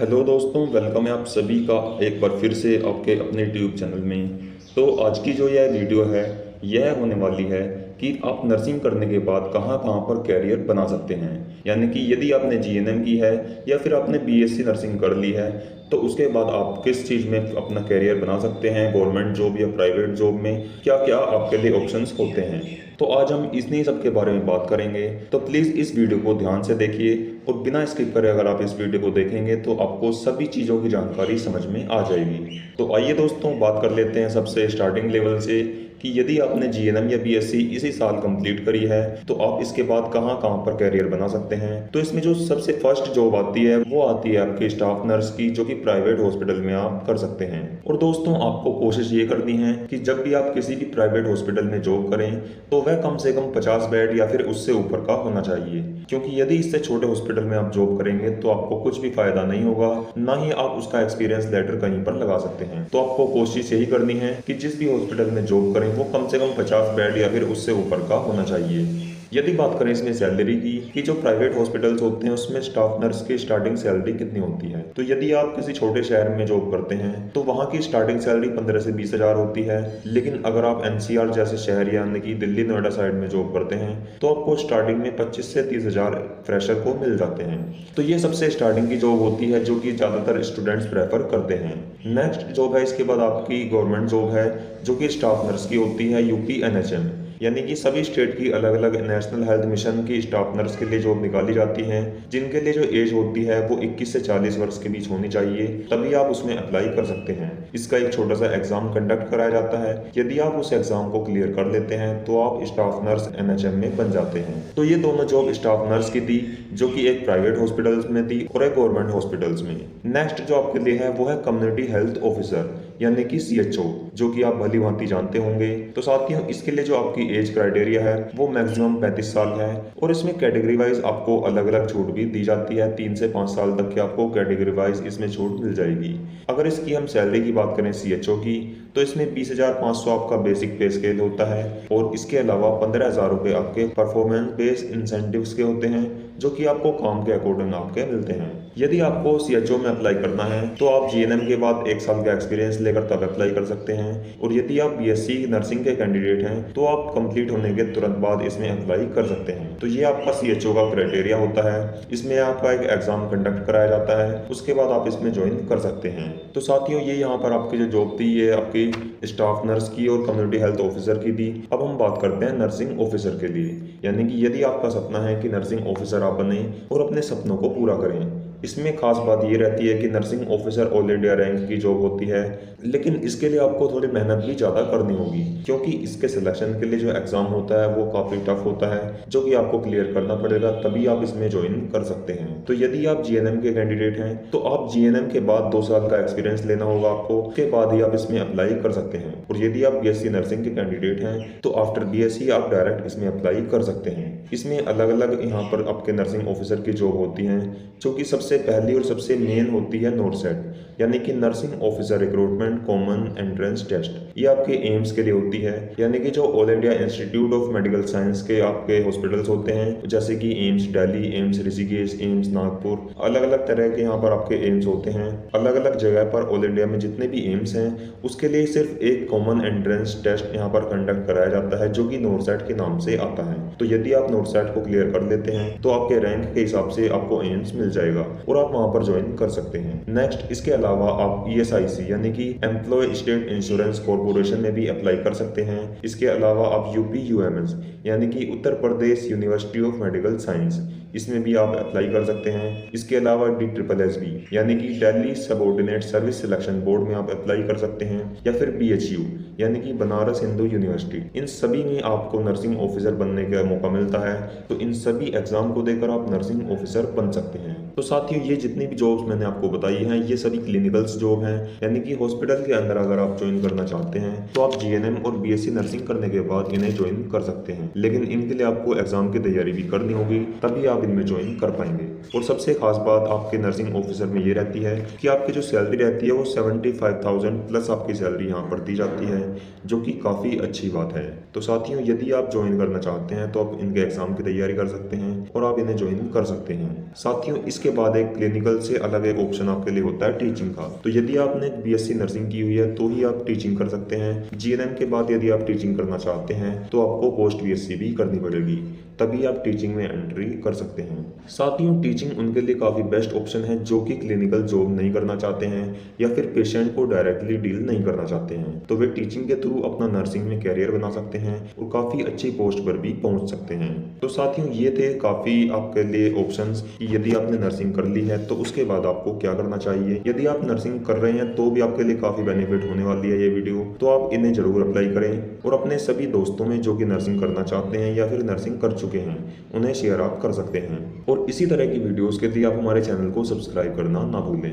Hello दोस्तों, welcome है आप सभी का एक बार फिर से आपके अपने यूट्यूब चैनल में। तो आज की जो यह वीडियो है यह होने वाली है कि आप नर्सिंग करने के बाद कहाँ कहाँ पर कैरियर बना सकते हैं। यानी कि यदि आपने जीएनएम की है या फिर आपने बीएससी नर्सिंग कर ली है तो उसके बाद आप किस चीज़ में अपना कैरियर बना सकते हैं, गवर्नमेंट जॉब या प्राइवेट जॉब में क्या क्या आपके लिए ऑप्शंस होते हैं। तो आज हम इन्हीं सब के बारे में बात करेंगे। तो प्लीज़ इस वीडियो को ध्यान से देखिए और बिना स्किप करे अगर आप इस वीडियो को देखेंगे तो आपको सभी चीज़ों की जानकारी समझ में आ जाएगी। तो आइए दोस्तों बात कर लेते हैं सबसे स्टार्टिंग लेवल से कि यदि आपने जीएनएम या बीएससी इसी साल कंप्लीट करी है तो आप इसके बाद कहाँ कहाँ पर कैरियर बना सकते हैं। तो इसमें जो सबसे फर्स्ट जॉब आती है वो आती है आपके स्टाफ नर्स की, जो कि प्राइवेट हॉस्पिटल में आप कर सकते हैं। और दोस्तों आपको कोशिश ये करनी है कि जब भी आप किसी भी प्राइवेट हॉस्पिटल में जॉब करें तो वह कम से कम 50 बेड या फिर उससे ऊपर का होना चाहिए, क्योंकि यदि इससे छोटे हॉस्पिटल में आप जॉब करेंगे तो आपको कुछ भी फायदा नहीं होगा, ना ही आप उसका एक्सपीरियंस लेटर कहीं पर लगा सकते हैं। तो आपको कोशिश यही करनी है कि जिस भी हॉस्पिटल में जॉब करें वो कम से कम 50 बेड या फिर उससे ऊपर का होना चाहिए। यदि बात करें इसमें सैलरी की कि जो प्राइवेट हॉस्पिटल्स होते हैं उसमें स्टाफ नर्स की स्टार्टिंग सैलरी कितनी होती है, तो यदि आप किसी छोटे शहर में जॉब करते हैं तो वहाँ की स्टार्टिंग सैलरी 15 से 20 हज़ार होती है। लेकिन अगर आप एनसीआर जैसे शहर यानी कि दिल्ली नोएडा साइड में जॉब करते हैं तो आपको स्टार्टिंग में 25 से 30 हज़ार फ्रेशर को मिल जाते हैं। तो ये सबसे स्टार्टिंग की जॉब होती है जो कि ज़्यादातर स्टूडेंट्स प्रेफर करते हैं। नेक्स्ट जॉब है इसके बाद आपकी गवर्नमेंट जॉब है जो कि स्टाफ नर्स की होती है यूपी एनएचएम, यानी कि सभी स्टेट की अलग अलग नेशनल हेल्थ मिशन की स्टाफ नर्स के लिए जॉब निकाली जाती हैं, जिनके लिए जो एज होती है वो 21 से 40 वर्ष के बीच होनी चाहिए, तभी आप उसमें अप्लाई कर सकते हैं। इसका एक छोटा सा एग्जाम कंडक्ट कराया जाता है। यदि आप उस एग्जाम को क्लियर कर लेते हैं तो आप स्टाफ नर्स एनएचएम में बन जाते हैं। तो ये दोनों जॉब स्टाफ नर्स की थी जो कि एक प्राइवेट हॉस्पिटल्स में थी और एक गवर्नमेंट हॉस्पिटल्स में। नेक्स्ट जो आपके लिए है वो है कम्युनिटी हेल्थ ऑफिसर यानी कि सीएचओ, जो कि आप भली भांति जानते होंगे। तो साथियों इसके लिए जो आपकी एज क्राइटेरिया है वो मैक्सिमम 35 साल है और इसमें कैटेगरी वाइज आपको अलग अलग छूट भी दी जाती है। 3 से 5 साल तक की आपको कैटेगरी वाइज इसमें छूट मिल जाएगी। अगर इसकी हम सैलरी की बात करें सीएचओ की तो इसमें 20,500 आपका बेसिक पे स्केल होता है और इसके अलावा 15,000 रुपये आपके परफॉर्मेंस बेस्ड इंसेंटिव्स के होते हैं, जो कि आपको काम के अकॉर्डिंग आपके मिलते हैं। यदि आपको सीएचओ में अप्लाई करना है तो आप जीएनएम के बाद 1 साल का एक्सपीरियंस लेकर तब अप्लाई कर सकते हैं, और यदि आप बीएससी नर्सिंग के कैंडिडेट हैं तो आप कंप्लीट होने के तुरंत बाद इसमें अप्लाई कर सकते हैं। तो ये आपका सीएचओ का क्राइटेरिया होता है। इसमें आपका एक एग्जाम कंडक्ट कराया जाता है, उसके बाद आप इसमें ज्वाइन कर सकते हैं। तो साथियों ये यहाँ पर आपकी जो जॉब थी ये आपकी स्टाफ नर्स की और कम्युनिटी हेल्थ ऑफिसर की थी। अब हम बात करते हैं नर्सिंग ऑफिसर के लिए, यानी कि यदि आपका सपना है कि नर्सिंग ऑफिसर आप बने और अपने सपनों को पूरा करें। इसमें खास बात ये रहती है कि nursing officer all India rank की जॉब होती है, लेकिन इसके लिए आपको थोड़ी मेहनत भी ज़्यादा करनी होगी, क्योंकि इसके सिलेक्शन के लिए जो एग्ज़ाम होता है वो काफ़ी टफ होता है, जो कि आपको क्लियर करना पड़ेगा, तभी आप इसमें ज्वाइन कर सकते हैं। तो यदि आप जीएनएम के कैंडिडेट हैं तो आप जीएनएम के बाद 2 साल का एक्सपीरियंस लेना होगा आपको, उसके बाद ही आप इसमें अप्लाई कर सकते हैं। और यदि आप बीएससी नर्सिंग के कैंडिडेट हैं तो आफ्टर बीएससी आप डायरेक्ट इसमें अप्लाई कर सकते हैं। इसमें अलग अलग यहाँ पर आपके नर्सिंग ऑफिसर की जॉब होती हैं, जो कि सबसे पहली और सबसे मेन होती है नोरसेट, यानी कि nursing officer recruitment common entrance test. ये आपके एम्स के लिए होती है, यानी कि जो all India institute of medical science के आपके हॉस्पिटल्स होते हैं, जैसे कि AIIMS Delhi, AIIMS Rishikesh, AIIMS Nagpur, अलग अलग तरह के यहाँ पर आपके एम्स होते हैं। अलग अलग जगह पर ऑल इंडिया में जितने भी एम्स हैं उसके लिए सिर्फ एक कॉमन एंट्रेंस टेस्ट यहाँ पर कंडक्ट कराया जाता है, जो कि नोरसेट के नाम से आता है। तो यदि आप नोरसेट को क्लियर कर लेते हैं तो आपके रैंक के हिसाब से आपको एम्स मिल जाएगा और आप वहां पर ज्वाइन कर सकते हैं। नेक्स्ट इसके अलावा आप ईएसआईसी यानी कि एम्प्लॉय स्टेट इंश्योरेंस कॉर्पोरेशन में भी अप्लाई कर सकते हैं। इसके अलावा आप यूपी यूएमएस यानी कि Uttar Pradesh university of medical science, इसमें भी आप अप्लाई कर सकते हैं। इसके अलावा DSSB यानी कि Delhi subordinate service selection board में आप अप्लाई कर सकते हैं, या फिर BHU यानी कि बनारस हिंदू यूनिवर्सिटी। इन सभी में आपको नर्सिंग ऑफिसर बनने का मौका मिलता है। तो इन सभी एग्जाम को देकर आप नर्सिंग ऑफिसर बन सकते हैं। तो साथियों ये जितनी भी जॉब्स मैंने आपको बताई हैं ये सभी क्लिनिकल्स जॉब हैं, यानी कि हॉस्पिटल के अंदर अगर आप ज्वाइन करना चाहते हैं तो आप जीएनएम और बीएससी नर्सिंग करने के बाद इन्हें ज्वाइन कर सकते हैं, लेकिन इनके लिए आपको एग्जाम की तैयारी भी करनी होगी, तभी आप इनमें ज्वाइन कर पाएंगे। और सबसे खास बात आपके नर्सिंग ऑफिसर में ये रहती है कि आपकी जो सैलरी रहती है वो 75,000 प्लस आपकी सैलरी यहाँ पर दी जाती है, जो कि काफ़ी अच्छी बात है। तो साथियों यदि आप ज्वाइन करना चाहते हैं तो आप इनके एग्जाम की तैयारी कर सकते हैं और आप इन्हें ज्वाइन कर सकते हैं। साथियों इस इसके बाद एक क्लिनिकल से अलग एक ऑप्शन आपके लिए होता है टीचिंग का। तो यदि आपने बीएससी नर्सिंग की हुई है तो ही आप टीचिंग कर सकते हैं। जीएनएम के बाद यदि आप टीचिंग करना चाहते हैं तो आपको पोस्ट बीएससी भी करनी पड़ेगी, तभी आप टीचिंग में एंट्री कर सकते हैं। साथियों, टीचिंग उनके लिए काफ़ी बेस्ट ऑप्शन है जो कि क्लिनिकल जॉब नहीं करना चाहते हैं या फिर पेशेंट को डायरेक्टली डील नहीं करना चाहते हैं। तो वे टीचिंग के थ्रू अपना नर्सिंग में कैरियर बना सकते हैं और काफ़ी अच्छी पोस्ट पर भी पहुंच सकते हैं। तो साथियों, ये थे काफ़ी आपके लिए ऑप्शंस कि यदि आपने नर्सिंग कर ली है तो उसके बाद आपको क्या करना चाहिए। यदि आप नर्सिंग कर रहे हैं तो भी आपके लिए काफ़ी बेनिफिट होने वाली है ये वीडियो, तो आप इन्हें जरूर अप्लाई करें और अपने सभी दोस्तों में जो कि नर्सिंग करना चाहते हैं या फिर नर्सिंग कर चुके हैं उन्हें शेयर आप कर सकते हैं। और इसी तरह की वीडियोस के लिए आप हमारे चैनल को सब्सक्राइब करना ना भूलें।